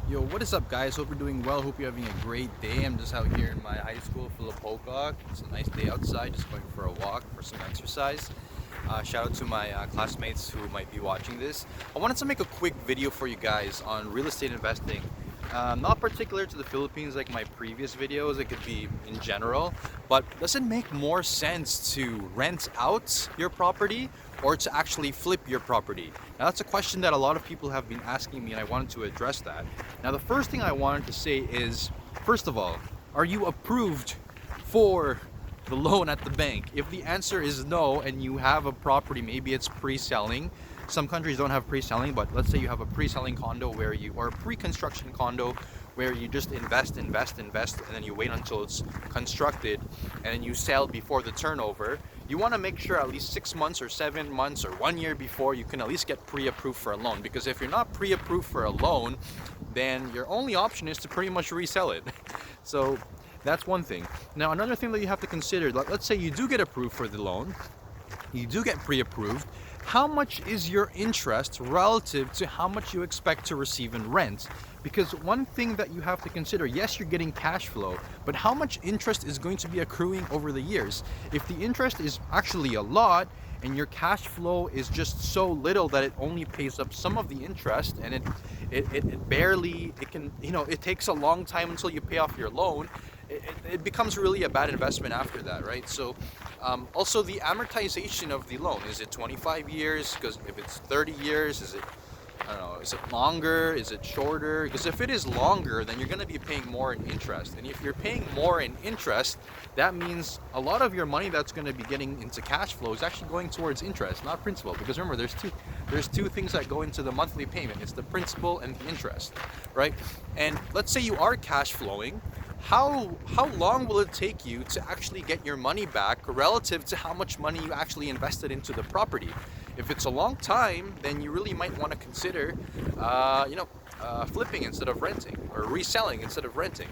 Yo, what is up, guys? Hope you're doing well. Hope you're having a great day. I'm just out here in my high school, Philippoca. It's a nice day outside, just going for a walk for some exercise. Shout out to my classmates who might be watching this. I wanted to make a quick video for you guys on real estate investing. Not particular to the Philippines like my previous videos, it could be in general, but does it make more sense to rent out your property or to actually flip your property? Now, that's a question that a lot of people have been asking me, and I wanted to address that. Now, the first thing I wanted to say is, first of all, are you approved for the loan at the bank? If the answer is no and you have a property, maybe it's pre-selling. Some countries don't have pre-selling, but let's say you have a pre-selling condo where you, or a pre-construction condo where you just invest, and then you wait until it's constructed and then you sell before the turnover. You want to make sure at least 6 months or 7 months or 1 year before you can at least get pre-approved for a loan, because if you're not pre-approved for a loan, then your only option is to pretty much resell it. So that's one thing. Now, another thing that you have to consider, let's say you do get approved for the loan, you do get pre-approved, how much is your interest relative to how much you expect to receive in rent? Because one thing that you have to consider, yes, you're getting cash flow, but how much interest is going to be accruing over the years? If the interest is actually a lot and your cash flow is just so little that it only pays up some of the interest, and it barely, it can, it takes a long time until you pay off your loan, it becomes really a bad investment after that, right? So also the amortization of the loan, is it 25 years? Because if it's 30 years, is it, I don't know, is it longer? Is it shorter? Because if it is longer, then you're going to be paying more in interest. And if you're paying more in interest, that means a lot of your money that's going to be getting into cash flow is actually going towards interest, not principal. Because remember, there's two things that go into the monthly payment. It's the principal and the interest, right? And let's say you are cash flowing. How long will it take you to actually get your money back relative to how much money you actually invested into the property? If it's a long time, then you really might want to consider, flipping instead of renting, or reselling instead of renting.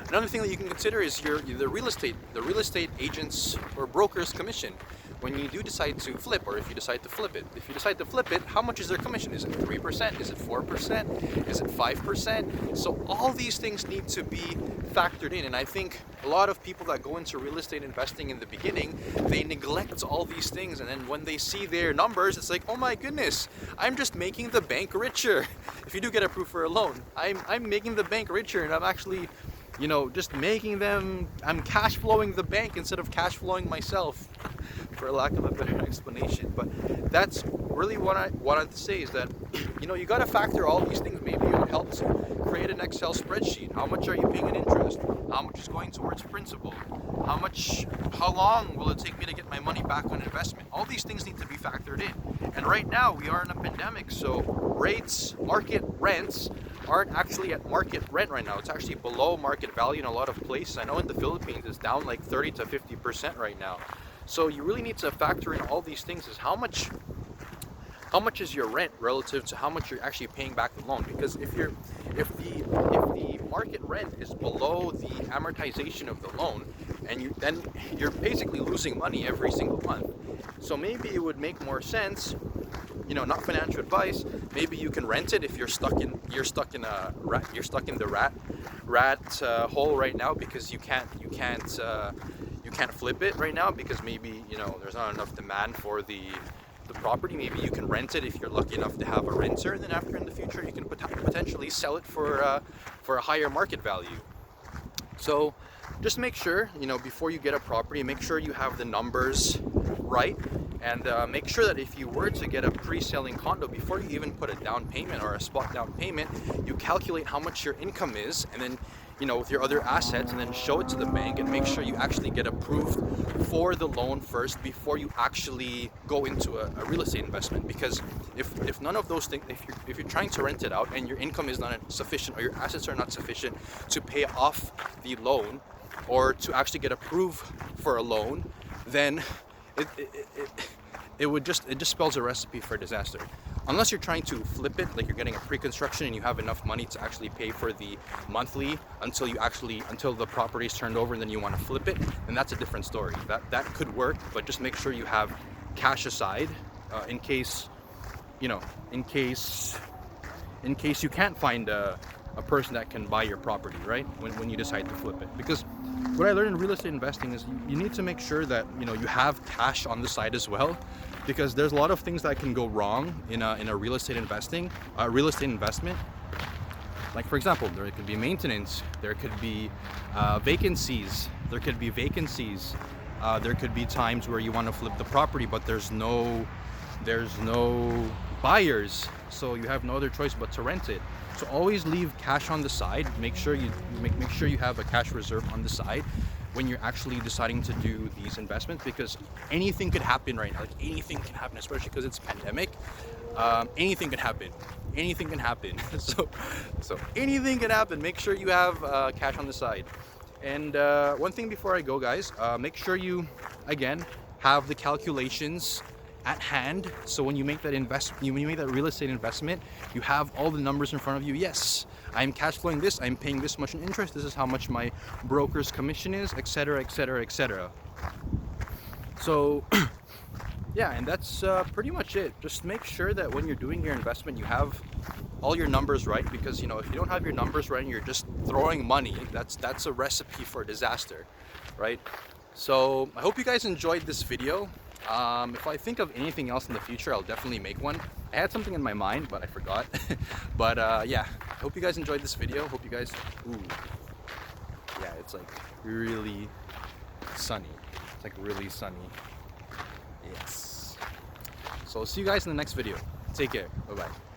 Another thing that you can consider is the real estate agent's or broker's commission. When you do decide to flip, or if you decide to flip it. If you decide to flip it, how much is their commission? Is it 3%? Is it 4%? Is it 5%? So all these things need to be factored in. And I think a lot of people that go into real estate investing in the beginning, they neglect all these things. And then when they see their numbers, it's like, oh my goodness, I'm just making the bank richer. If you do get approved for a loan, I'm making the bank richer, and I'm actually, just I'm cash flowing the bank instead of cash flowing myself, for lack of a better explanation. But that's really what I wanted to say, is that, you got to factor all these things. Maybe it would help to create an Excel spreadsheet. How much are you paying in interest? How much is going towards principal? How long will it take me to get my money back on investment? All these things need to be factored in. And right now we are in a pandemic, so market rents aren't actually at market rent right now. It's actually below market value in a lot of places. I know in the Philippines it's down like 30 to 50% right now. So you really need to factor in all these things, is how much is your rent relative to how much you're actually paying back the loan? Because if the market rent is below the amortization of the loan, and then you're basically losing money every single month. So maybe it would make more sense, not financial advice, maybe you can rent it if you're stuck in the rat hole right now, because you can't flip it right now, because maybe there's not enough demand for the property. Maybe you can rent it if you're lucky enough to have a renter, and then after, in the future, you can potentially sell it for a higher market value. So just make sure, before you get a property, make sure you have the numbers right, and make sure that if you were to get a pre-selling condo, before you even put a down payment or a spot down payment, you calculate how much your income is, and then with your other assets, and then show it to the bank, and make sure you actually get approved for the loan first before you actually go into a real estate investment. Because if none of those things, if you're trying to rent it out and your income is not sufficient, or your assets are not sufficient to pay off the loan, or to actually get approved for a loan, then it just spells a recipe for disaster. Unless you're trying to flip it, like you're getting a pre-construction and you have enough money to actually pay for the monthly until the property is turned over, and then you want to flip it, then that's a different story. That could work, but just make sure you have cash aside in case in case you can't find a person that can buy your property, right? When you decide to flip it. Because what I learned in real estate investing is you need to make sure that you have cash on the side as well, because there's a lot of things that can go wrong in a real estate investment. Like, for example, there could be maintenance, there could be vacancies, there could be times where you want to flip the property but there's no buyers, so you have no other choice but to rent it. So always leave cash on the side. Make sure you have a cash reserve on the side when you're actually deciding to do these investments, because anything could happen right now. Like, anything can happen, especially because it's pandemic. Anything can happen. So anything can happen. Make sure you have cash on the side. And one thing before I go, guys, make sure you again have the calculations at hand, so when you make that real estate investment, you have all the numbers in front of you. Yes, I'm cash flowing this, I'm paying this much in interest, this is how much my broker's commission is, etc., etc., etc. So yeah, and that's pretty much it. Just make sure that when you're doing your investment, you have all your numbers right, because if you don't have your numbers right and you're just throwing money, that's a recipe for disaster, right? So I hope you guys enjoyed this video. If I think of anything else in the future, I'll definitely make one. I had something in my mind, but I forgot. But yeah, I hope you guys enjoyed this video. Hope you guys, yeah, it's like really sunny. It's like really sunny. Yes. So I'll see you guys in the next video. Take care. Bye-bye.